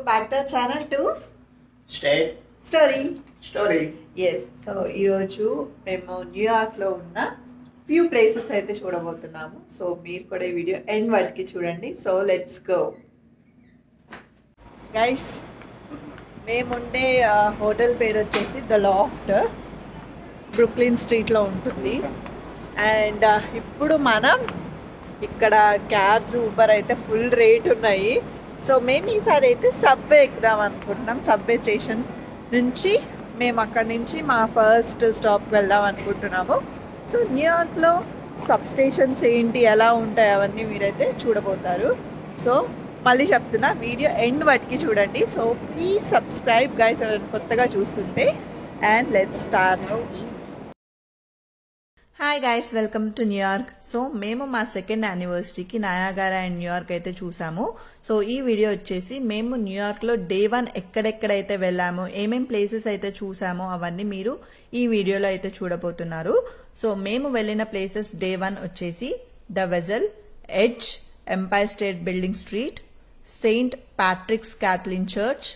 welcome back to our channel to Story. Yes, so ఈరోజు మేము న్యూయార్క్లో ఉన్న ఫ్యూ ప్లేసెస్ అయితే చూడబోతున్నాము. సో మీరు కూడా ఈ వీడియో ఎండ్ వరకు చూడండి. So let's go guys. మేముండే హోటల్ పేరు వచ్చేసి ద లాఫ్ట్, బ్రూక్లిన్ స్ట్రీట్లో ఉంటుంది. అండ్ ఇప్పుడు మనం ఇక్కడ క్యాబ్స్ ఊబర్ అయితే ఫుల్ రేట్ ఉన్నాయి. సో మేము ఈసారి అయితే సబ్వే ఎక్కుదాం అనుకుంటున్నాం. సబ్వే స్టేషన్ నుంచి మేము అక్కడి నుంచి మా ఫస్ట్ స్టాప్కి వెళ్దాం అనుకుంటున్నాము. సో న్యూయార్క్లో సబ్ స్టేషన్స్ ఏంటి, ఎలా ఉంటాయి అవన్నీ మీరైతే చూడబోతారు. సో మళ్ళీ చెప్తున్నా, వీడియో ఎండ్ వరకు చూడండి. సో ప్లీజ్ సబ్స్క్రైబ్ గైస్, ఎవరైనా కొత్తగా చూస్తుంటే. And let's start. Hi guys, welcome to New York. So మేము మా సెకండ్ యానివర్సరీకి నయాగారా అండ్ న్యూయార్క్ అయితే చూసాము. సో ఈ వీడియో వచ్చేసి మేము న్యూయార్క్లో డే 1 ఎక్కడెక్కడైతే వెళ్ళామో, ఏమేం ప్లేసెస్ అయితే చూసామో అవన్నీ మీరు ఈ వీడియోలో అయితే చూడబోతున్నారు. సో మేము వెళ్ళిన ప్లేసెస్ డే 1 వచ్చేసి the Vessel, Edge, Empire State Building street, Saint Patrick's Cathedral church,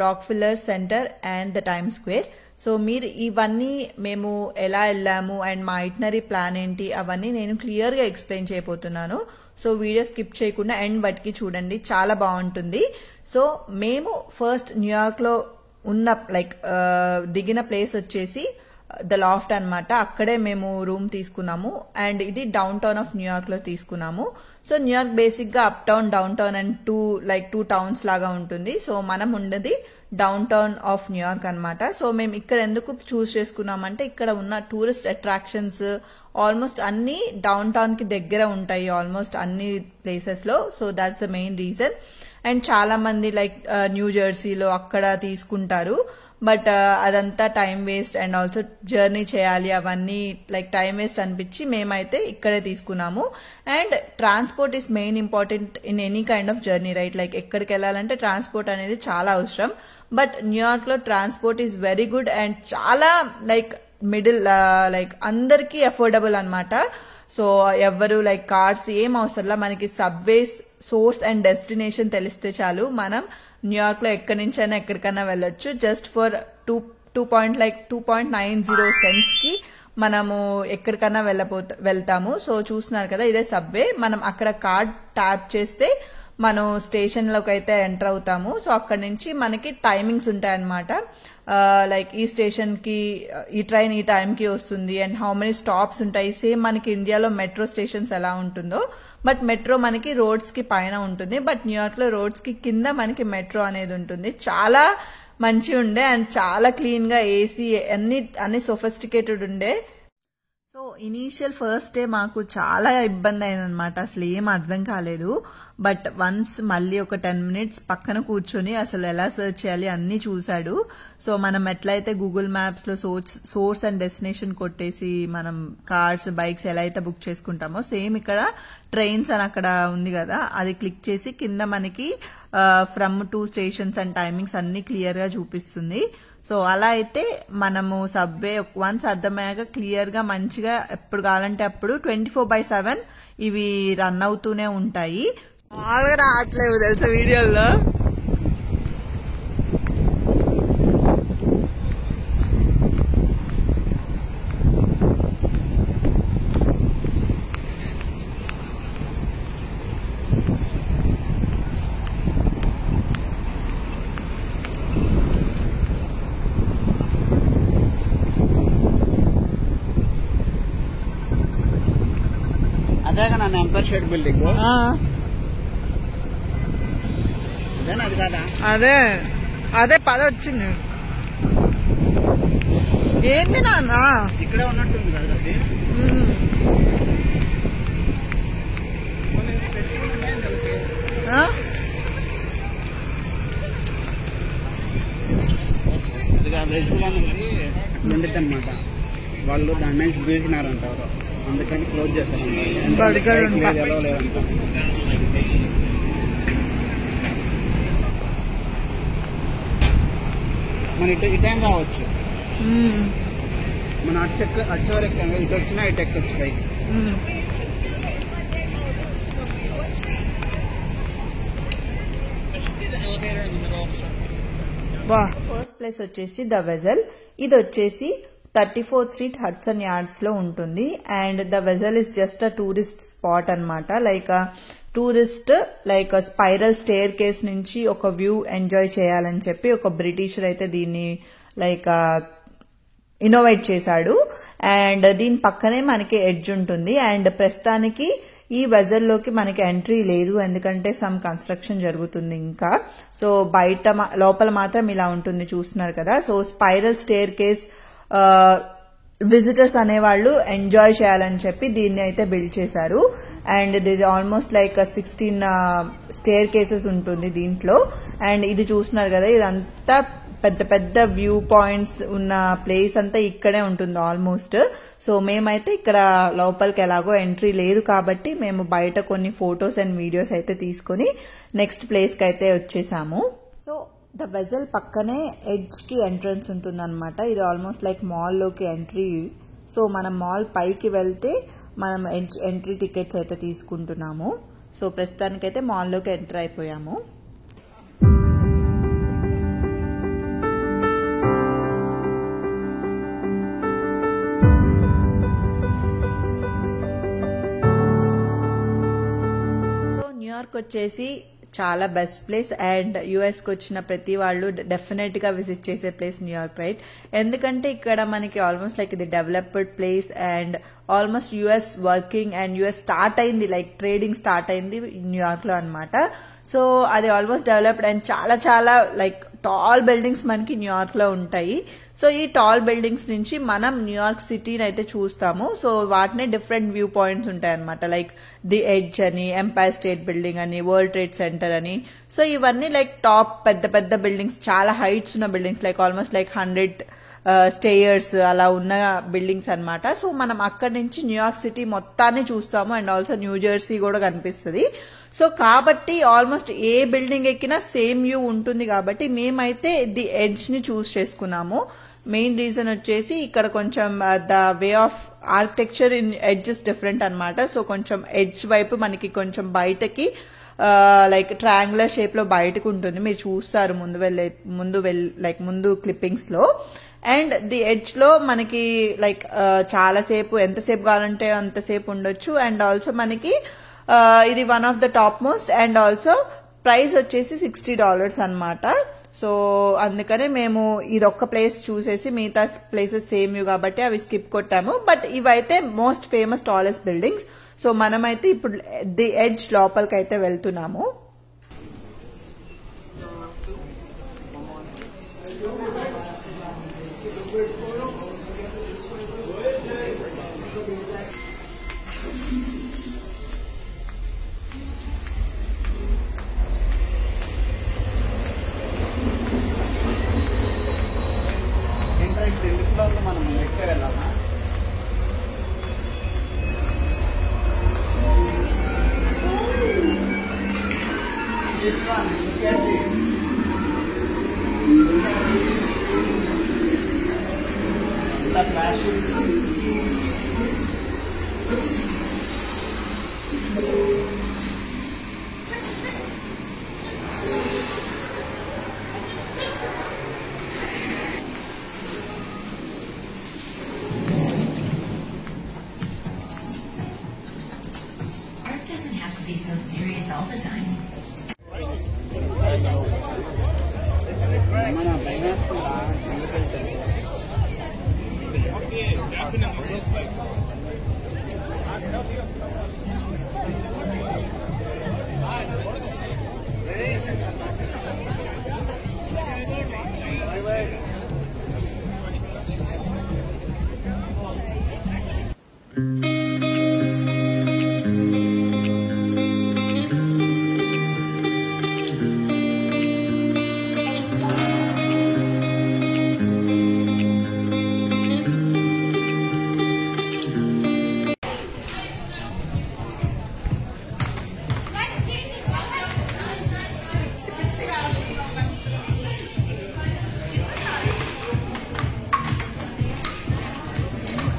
Rockefeller Center and the Time Square. So మీరు ఇవన్నీ మేము ఎలా వెళ్ళాము అండ్ మా ఐటనరీ ప్లాన్ ఏంటి అవన్నీ నేను క్లియర్గా ఎక్స్ప్లెయిన్ చేయబోతున్నాను. సో వీడియో స్కిప్ చేయకుండా ఎండ్ బట్కి చూడండి, చాలా బాగుంటుంది. సో మేము ఫస్ట్ న్యూయార్క్లో ఉన్న దిగిన ప్లేస్ వచ్చేసి ద లాఫ్ట్ అన్నమాట. అక్కడే మేము రూమ్ తీసుకున్నాము అండ్ ఇది డౌన్ టౌన్ ఆఫ్ న్యూయార్క్ లో తీసుకున్నాము. సో న్యూయార్క్ బేసిక్ గా up town, down town and two towns లాగా ఉంటుంది. సో మనం ఉన్నది డౌన్ టౌన్ ఆఫ్ న్యూయార్క్ అన్నమాట. సో మేము ఇక్కడ ఎందుకు చూస్ చేసుకున్నామంటే ఇక్కడ ఉన్న టూరిస్ట్ అట్రాక్షన్స్ ఆల్మోస్ట్ అన్ని డౌన్ టౌన్ కి దగ్గర ఉంటాయి, ఆల్మోస్ట్ అన్ని ప్లేసెస్ లో. So that's the main reason. And చాలా మంది న్యూ జెర్సీలో అక్కడ తీసుకుంటారు, బట్ అదంతా time waste and also journey చేయాలి, అవన్నీ టైం వేస్ట్ అనిపించి మేమైతే ఇక్కడే తీసుకున్నాము. And transport is main important in any kind of journey, right? ఎక్కడికి వెళ్ళాలంటే ట్రాన్స్పోర్ట్ అనేది చాలా అవసరం. బట్ న్యూయార్క్ లో transport is very good and చాలా మిడిల్ అందరికీ అఫోర్డబుల్ అన్నమాట. సో ఎవరు కార్స్ ఏం అవసరంలా, మనకి సబ్వేస్ సోర్స్ అండ్ డెస్టినేషన్ తెలిస్తే చాలు, మనం న్యూయార్క్ లో ఎక్కడి నుంచైనా ఎక్కడికైనా వెళ్ళొచ్చు. జస్ట్ ఫర్ 2.90 సెంట్స్ కి మనము ఎక్కడికైనా వెళ్తాము. సో చూస్తున్నారు కదా, ఇదే సబ్వే. మనం అక్కడ కార్డ్ ట్యాప్ చేస్తే మనం స్టేషన్ లోకి అయితే ఎంటర్ అవుతాము. సో అక్కడ నుంచి మనకి టైమింగ్స్ ఉంటాయన్నమాట. ఈ స్టేషన్ కి ఈ ట్రైన్ ఈ టైం కి వస్తుంది అండ్ హౌ మెనీ స్టాప్స్ ఉంటాయి. సేమ్ మనకి ఇండియాలో మెట్రో స్టేషన్స్ ఎలా ఉంటుందో, బట్ మెట్రో మనకి రోడ్స్ కి పైన ఉంటుంది, బట్ న్యూయార్క్ లో రోడ్స్ కి కింద మనకి మెట్రో అనేది ఉంటుంది. చాలా మంచి ఉండే అండ్ చాలా క్లీన్ గా, ఏసీ అన్ని సోఫిస్టికేటెడ్ ఉండే. సో ఇనీషియల్ ఫస్ట్ డే మాకు చాలా ఇబ్బంది అయిందనమాట, అసలు ఏం అర్థం కాలేదు. బట్ వన్స్ మళ్ళీ ఒక 10 minutes పక్కన కూర్చొని అసలు ఎలా సర్చ్ చేయాలి అన్ని చూశాడు. సో మనం ఎట్లయితే గూగుల్ మ్యాప్స్ లో సోర్స్ అండ్ డెస్టినేషన్ కొట్టేసి మనం కార్స్, బైక్స్ ఎలా అయితే బుక్ చేసుకుంటామో, సేమ్ ఇక్కడ ట్రైన్స్ అని అక్కడ ఉంది కదా, అది క్లిక్ చేసి కింద మనకి ఫ్రమ్ 2 స్టేషన్స్ అండ్ టైమింగ్స్ అన్ని క్లియర్ గా చూపిస్తుంది. సో అలా అయితే మనము సబ్వే వన్స్ అర్థమయ్యాక క్లియర్ గా మంచిగా ఎప్పుడు కావాలంటే అప్పుడు 24/7 ఇవి రన్ అవుతూనే ఉంటాయి. బాగా రావట్లేవు తెలుసా వీడియోలో. అదేగా నన్ను ఎంపైర్ స్టేట్ బిల్డింగ్ అది కదా, అదే పద వచ్చింది. ఏంది నాన్న ఇక్కడే ఉన్నట్టుంది కదా అది. ఉండిద్ది అనమాట, వాళ్ళు దాని నుంచి బీడుకున్నారంటారు, అందుకని క్లోజ్ చేస్తారంట. ఎలా లేదంట. మన ఇటేం కావచ్చు, మన అటు చివరి ఎక్కాం, ఇటు వచ్చినా ఇటు ఎక్కొచ్చు పైకి. ఫస్ట్ ప్లేస్ వచ్చేసి ద వెజల్. ఇది వచ్చేసి 34th Street హడ్సన్ యార్డ్స్ లో ఉంటుంది. And the Vessel is just a tourist spot అన్నమాట. Like tourist like spiral staircase నుంచి ఒక వ్యూ ఎంజాయ్ చేయాలని చెప్పి ఒక బ్రిటిషర్ అయితే దీన్ని లైక్ ఇన్నోవేట్ చేశాడు. అండ్ దీని పక్కనే మనకి ఎడ్జ్ ఉంటుంది. అండ్ ప్రస్తుతానికి ఈ వెజల్లోకి మనకి ఎంట్రీ లేదు, ఎందుకంటే సమ్ కన్స్ట్రక్షన్ జరుగుతుంది ఇంకా. సో బయట లోపల మాత్రం ఇలా ఉంటుంది, చూస్తున్నారు కదా. So spiral staircase visitors అనేవాళ్ళు ఎంజాయ్ చేయాలని చెప్పి దీన్ని అయితే బిల్డ్ చేశారు. అండ్ ఇది ఆల్మోస్ట్ లైక్ 16 స్టేర్ కేసెస్ ఉంటుంది దీంట్లో. అండ్ ఇది చూస్తున్నారు కదా, ఇదంతా పెద్ద పెద్ద వ్యూ పాయింట్స్ ఉన్న ప్లేస్ అంతా ఇక్కడే ఉంటుంది ఆల్మోస్ట్. సో మేమైతే ఇక్కడ లోపలికి ఎలాగో ఎంట్రీ లేదు కాబట్టి మేము బయట కొన్ని ఫొటోస్ అండ్ వీడియోస్ అయితే తీసుకుని నెక్స్ట్ ప్లేస్ కి అయితే వచ్చేసాము. సో ద వెజల్ పక్కనే ఎడ్జ్ కి ఎంట్రన్స్ ఉంటుంది అనమాట. ఇది ఆల్మోస్ట్ లైక్ మాల్ లోకి ఎంట్రీ. సో మనం మాల్ పైకి వెళ్తే మనం ఎంట్రీ టికెట్స్ అయితే తీసుకుంటున్నాము. సో ప్రస్తుతానికైతే మాల్ లోకి ఎంటర్ అయిపోయాము. న్యూయార్క్ వచ్చేసి చాలా బెస్ట్ ప్లేస్. అండ్ యుఎస్ కి వచ్చిన ప్రతి వాళ్ళు డెఫినెట్ గా విజిట్ చేసే ప్లేస్ న్యూయార్క్, రైట్? ఎందుకంటే ఇక్కడ మనకి ఆల్మోస్ట్ లైక్ ఇది developed place and almost US working and US start అయింది, లైక్ ట్రేడింగ్ స్టార్ట్ అయింది న్యూయార్క్ లో అనమాట. సో అది ఆల్మోస్ట్ డెవలప్డ్ అండ్ చాలా చాలా లైక్ టాల్ బిల్డింగ్స్ మనకి న్యూయార్క్ లో ఉంటాయి. సో ఈ టాల్ బిల్డింగ్స్ నుంచి మనం న్యూయార్క్ సిటీని అయితే చూస్తాము. సో వాటినే డిఫరెంట్ వ్యూ పాయింట్స్ ఉంటాయి అనమాట. లైక్ ది ఎడ్జ్ అని, ఎంపైర్ స్టేట్ బిల్డింగ్ అని, వరల్డ్ ట్రేడ్ సెంటర్ అని. సో ఇవన్నీ లైక్ టాప్ పెద్ద పెద్ద బిల్డింగ్స్, చాలా హైట్స్ ఉన్న బిల్డింగ్స్, లైక్ ఆల్మోస్ట్ లైక్ 100 స్టేయర్స్ అలా ఉన్న బిల్డింగ్స్ అనమాట. సో మనం అక్కడి నుంచి న్యూయార్క్ సిటీ మొత్తాన్ని చూస్తాము. అండ్ ఆల్సో న్యూ జెర్సీ కూడా కనిపిస్తుంది. సో కాబట్టి ఆల్మోస్ట్ ఏ బిల్డింగ్ ఎక్కినా సేమ్ వ్యూ ఉంటుంది కాబట్టి మేమైతే ది ఎడ్జ్ ని చూస్ చేసుకున్నాము. మెయిన్ రీజన్ వచ్చేసి ఇక్కడ కొంచెం the way of architecture in edge is different అనమాట. సో కొంచెం ఎడ్జ్ వైపు మనకి కొంచెం బయటకి లైక్ ట్రయాంగులర్ షేప్ లో బయటకు ఉంటుంది, మీరు చూస్తారు ముందు క్లిప్పింగ్స్ లో. అండ్ ది ఎడ్జ్ లో మనకి లైక్ చాలా సేపు, ఎంతసేపు కావాలంటే అంతసేపు ఉండొచ్చు. అండ్ ఆల్సో మనకి ఇది one of the top most. And also price వచ్చేసి $60 అనమాట. సో అందుకనే మేము ఇదొక్క ప్లేస్ చూసేసి మిగతా ప్లేసెస్ సేమ్ వ్యూ కాబట్టి అవి స్కిప్ కొట్టాము. బట్ ఇవైతే most famous tallest buildings. So మనమైతే ఇప్పుడు ది ఎడ్జ్ లోపలికి అయితే వెళ్తున్నాము. మనం ఎక్కడ వెళ్ళామా? Be so serious all the time. మన భయమేస్తుందా? ఎందుకు వెళ్తారు?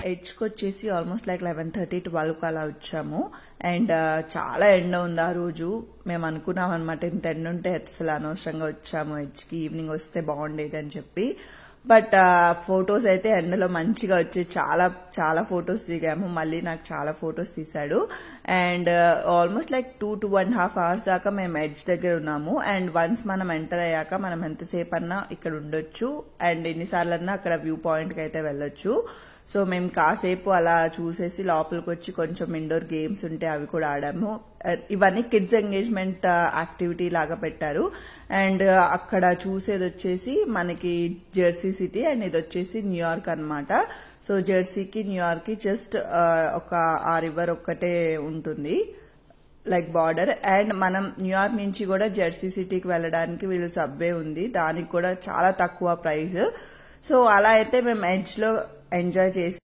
ఎడ్జ్కి వచ్చేసి ఆల్మోస్ట్ లైక్ 11:30 12 అలా వచ్చాము. అండ్ చాలా ఎండ ఉంది ఆ రోజు. మేము అనుకున్నాం అనమాట ఇంత ఎండ ఉంటే అసలు అనవసరంగా వచ్చాము ఎడ్జ్కి, ఈవినింగ్ వస్తే బాగుండేది అని చెప్పి. బట్ ఫొటోస్ అయితే ఎండలో మంచిగా వచ్చి చాలా చాలా ఫొటోస్ దిగాము. మళ్ళీ నాకు చాలా ఫొటోస్ తీశాడు. అండ్ ఆల్మోస్ట్ లైక్ 2.5 hours దాకా మేము ఎడ్జ్ దగ్గర ఉన్నాము. అండ్ వన్స్ మనం ఎంటర్ అయ్యాక మనం ఎంతసేపు అన్నా ఇక్కడ ఉండొచ్చు అండ్ ఎన్నిసార్లన్నా అక్కడ వ్యూ పాయింట్కి అయితే వెళ్ళొచ్చు. సో మేము కాసేపు అలా చూసేసి లోపలికి వచ్చి కొంచెం ఇండోర్ గేమ్స్ ఉంటే అవి కూడా ఆడాము. ఇవన్నీ కిడ్స్ ఎంగేజ్మెంట్ యాక్టివిటీ లాగా పెట్టారు. అండ్ అక్కడ చూసేది వచ్చేసి మనకి జెర్సీ సిటీ అండ్ ఇది వచ్చేసి న్యూయార్క్ అన్నమాట. సో జెర్సీకి న్యూయార్క్ కి జస్ట్ ఒక ఆ రివర్ ఒక్కటే ఉంటుంది లైక్ బార్డర్. అండ్ మనం న్యూయార్క్ నుంచి కూడా జెర్సీ సిటీకి వెళ్ళడానికి వీళ్ళు సబ్వే ఉంది, దానికి కూడా చాలా తక్కువ ప్రైస్. సో అలా అయితే మేము ఎడ్జ్ లో ఎంజాయ్ చేసి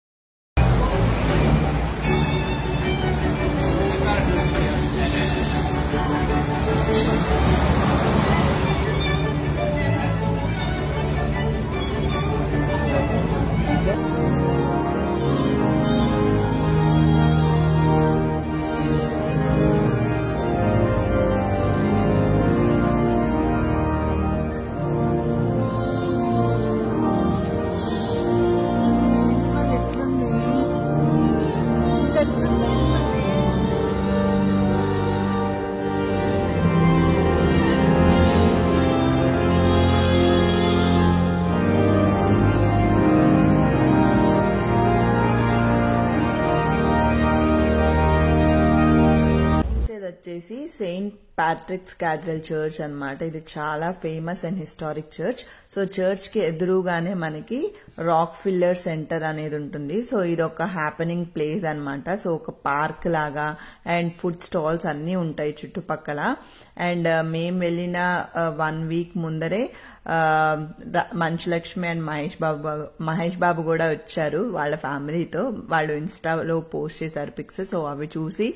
వచ్చేసి సెయింట్ ప్యాట్రిక్స్ క్యాథడ్రల్ చర్చ్ అన్నమాట. ఇది చాలా famous and historic church. So church కి ఎదురుగానే మనకి రాక్ ఫిల్లర్ సెంటర్ అనేది ఉంటుంది. సో ఇది ఒక హ్యాపెనింగ్ ప్లేస్ అన్నమాట. సో ఒక పార్క్ లాగా అండ్ ఫుడ్ స్టాల్స్ అన్ని ఉంటాయి చుట్టుపక్కల. అండ్ మేము వెళ్ళిన 1 week ముందరే మంచులక్ష్మి అండ్ మహేష్ బాబు కూడా వచ్చారు వాళ్ళ ఫ్యామిలీతో. వాళ్ళు ఇన్స్టాలో పోస్ట్ చేశారు పిక్స్. సో అవి చూసి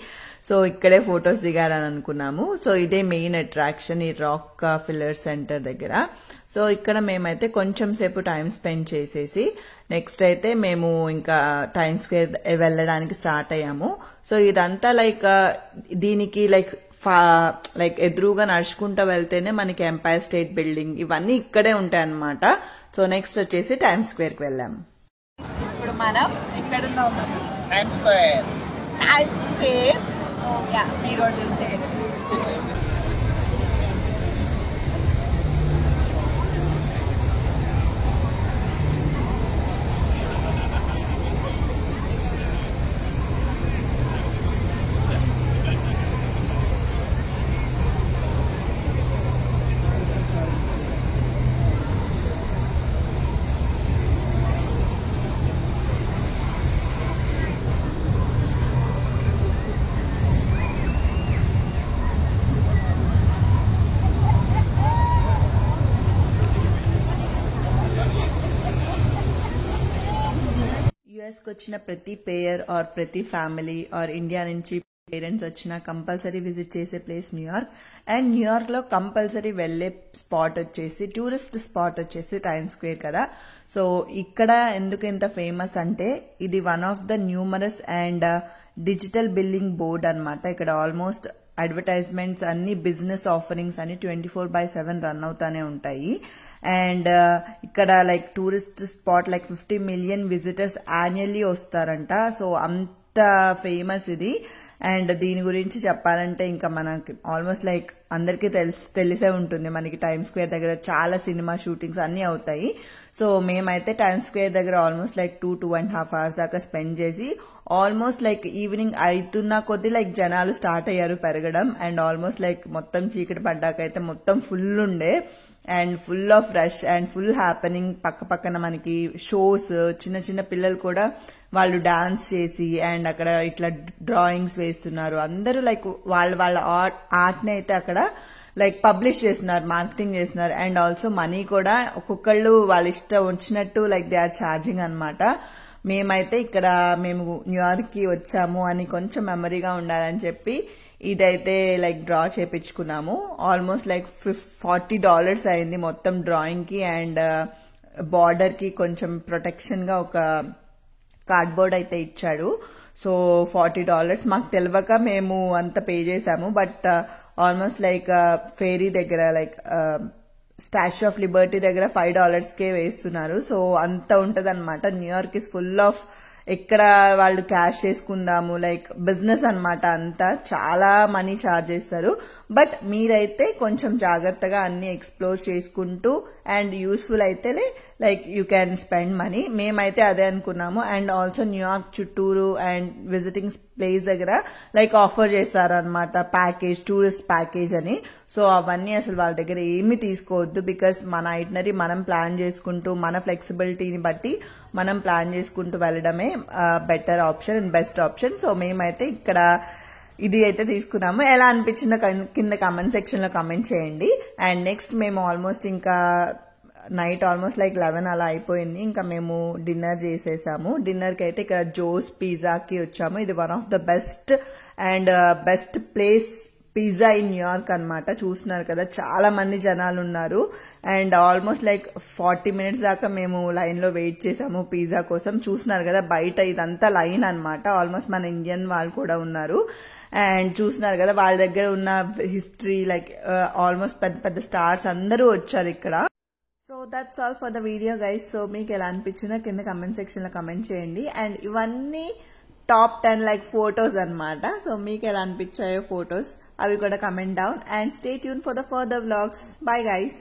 సో ఇక్కడే ఫొటోస్ దిగారని అనుకున్నాము. సో ఇదే మెయిన్ అట్రాక్షన్ ఈ రాక్ ఫిల్లర్ సెంటర్ దగ్గర. సో ఇక్కడ మేమైతే కొంచెం సేపు టైం స్పెండ్ చేసేసి నెక్స్ట్ అయితే మేము ఇంకా టైమ్ స్క్వేర్ వెళ్ళడానికి స్టార్ట్ అయ్యాము. సో ఇదంతా లైక్ దీనికి లైక్ ఎదురుగా నడుచుకుంటూ వెళ్తేనే మనకి ఎంపైర్ స్టేట్ బిల్డింగ్ ఇవన్నీ ఇక్కడే ఉంటాయి అన్నమాట. సో నెక్స్ట్ వచ్చేసి టైమ్ స్క్వేర్ కి వెళ్ళాము. ఇప్పుడు మనం ఎక్కడున్నాం? Time square. Time Square. So yeah మీరు చూసేయండి. యుఎస్కి వచ్చిన ప్రతి పేయర్ ఆర్ ప్రతి ఫ్యామిలీ ఆర్ ఇండియా నుంచి పేరెంట్స్ వచ్చిన కంపల్సరీ విజిట్ చేసే ప్లేస్ న్యూయార్క్. అండ్ న్యూయార్క్ లో కంపల్సరీ వెళ్లే స్పాట్ వచ్చేసి టూరిస్ట్ స్పాట్ వచ్చేసి టైమ్ స్క్వేర్ కదా. సో ఇక్కడ ఎందుకు ఇంత ఫేమస్ అంటే ఇది one of the numerous and digital billing board అన్నమాట. ఇక్కడ ఆల్మోస్ట్ అడ్వర్టైజ్మెంట్స్ అన్ని బిజినెస్ ఆఫరింగ్స్ అన్ని 24/7 రన్ అవుతానే ఉంటాయి. అండ్ ఇక్కడ like tourist spot like 50 million visitors annually వస్తారంట. సో అంత ఫేమస్ ఇది. అండ్ దీని గురించి చెప్పాలంటే ఇంకా మనకి ఆల్మోస్ట్ లైక్ అందరికీ తెలిసే ఉంటుంది, మనకి టైమ్ స్క్వేర్ దగ్గర చాలా సినిమా షూటింగ్స్ అన్ని అవుతాయి. సో మేమైతే టైమ్ స్క్వేర్ దగ్గర ఆల్మోస్ట్ లైక్ 2.5 hours దాకా స్పెండ్ చేసి ఆల్మోస్ట్ లైక్ ఈవినింగ్ అవుతున్న కొద్దీ లైక్ జనాలు స్టార్ట్ అయ్యారు పెరగడం. అండ్ ఆల్మోస్ట్ లైక్ మొత్తం చీకటి పడ్డాకైతే మొత్తం ఫుల్ ఉండే and full of rush and full happening. పక్క పక్కన మనకి షోస్, చిన్న చిన్న పిల్లలు కూడా వాళ్ళు డాన్స్ చేసి అండ్ అక్కడ ఇట్లా డ్రాయింగ్స్ వేస్తున్నారు. అందరూ లైక్ వాళ్ళ ఆర్ట్ ని అయితే అక్కడ లైక్ పబ్లిష్ చేస్తున్నారు, మార్కెటింగ్ చేస్తున్నారు. అండ్ ఆల్సో మనీ కూడా ఒక్కొక్కళ్ళు వాళ్ళ ఇష్టం వచ్చినట్టు లైక్ దే ఆర్ ఛార్జింగ్ అనమాట. మేమైతే ఇక్కడ మేము న్యూయార్క్ కి వచ్చాము అని కొంచెం మెమరీగా ఉండాలని చెప్పి ఇదైతే లైక్ డ్రా చేపించుకున్నాము. ఆల్మోస్ట్ లైక్ $40 అయింది మొత్తం డ్రాయింగ్ కి. అండ్ బార్డర్ కి కొంచెం ప్రొటెక్షన్ గా ఒక కార్డ్బోర్డ్ అయితే ఇచ్చాడు. సో $40 మాకు తెలియక మేము అంత పే చేసాము. బట్ ఆల్మోస్ట్ లైక్ ఫేరీ దగ్గర లైక్ స్టాచ్యూ ఆఫ్ లిబర్టీ దగ్గర $5కే వేస్తున్నారు. సో అంత ఉంటది అనమాట. న్యూయార్క్ ఇస్ ఫుల్ ఆఫ్ ఎక్కడ వాళ్ళు క్యాష్ చేసుకుందాము లైక్ బిజినెస్ అనమాట. అంతా చాలా మనీ ఛార్జ్ చేస్తారు. బట్ మీరైతే కొంచెం జాగ్రత్తగా అన్ని ఎక్స్ప్లోర్ చేసుకుంటూ అండ్ యూస్ఫుల్ అయితే like you can spend money. మేమైతే అదే అనుకున్నాము. అండ్ ఆల్సో న్యూయార్క్ చుట్టూరు అండ్ విజిటింగ్ ప్లేస్ దగ్గర లైక్ ఆఫర్ చేస్తారు అనమాట ప్యాకేజ్, టూరిస్ట్ ప్యాకేజ్ అని. సో అవన్నీ అసలు వాళ్ళ దగ్గర ఏమీ తీసుకోవద్దు. బికాస్ మన ఐటనరీ మనం ప్లాన్ చేసుకుంటూ మన ఫ్లెక్సిబిలిటీని బట్టి మనం ప్లాన్ చేసుకుంటూ వెళ్ళడమే better option and best option. So మేమైతే ఇక్కడ ఇది అయితే తీసుకున్నాము. ఎలా అనిపించిందో కింద కామెంట్ సెక్షన్ లో కామెంట్ చేయండి. అండ్ నెక్స్ట్ మేము ఆల్మోస్ట్ ఇంకా నైట్ ఆల్మోస్ట్ లైక్ 11 అలా అయిపోయింది. ఇంకా మేము డిన్నర్ చేసేసాము. డిన్నర్ కి అయితే ఇక్కడ జోస్ పిజ్జాకి వచ్చాము. ఇది one of the best and best place pizza in New York అనమాట. చూస్తున్నారు కదా చాలా మంది జనాలు ఉన్నారు. అండ్ ఆల్మోస్ట్ లైక్ 40 minutes దాకా మేము లైన్ లో వెయిట్ చేసాము పిజ్జా కోసం. చూస్తున్నారు కదా బయట ఇదంతా లైన్ అనమాట. ఆల్మోస్ట్ మన ఇండియన్ వాళ్ళు కూడా ఉన్నారు. అండ్ చూస్తున్నారు కదా వాళ్ళ దగ్గర ఉన్న హిస్టరీ లైక్ ఆల్మోస్ట్ పెద్ద పెద్ద స్టార్స్ అందరూ వచ్చారు ఇక్కడ. So that's all for the video guys. So మీకు ఎలా అనిపించిందో కింద కమెంట్ సెక్షన్ లో కమెంట్ చేయండి. అండ్ ఇవన్నీ టాప్ 10 లైక్ ఫోటోస్ అనమాట. సో మీకు ఎలా అనిపించాయో ఫోటోస్ అవి కూడా comment down. And stay tune for the further vlogs. Bye guys.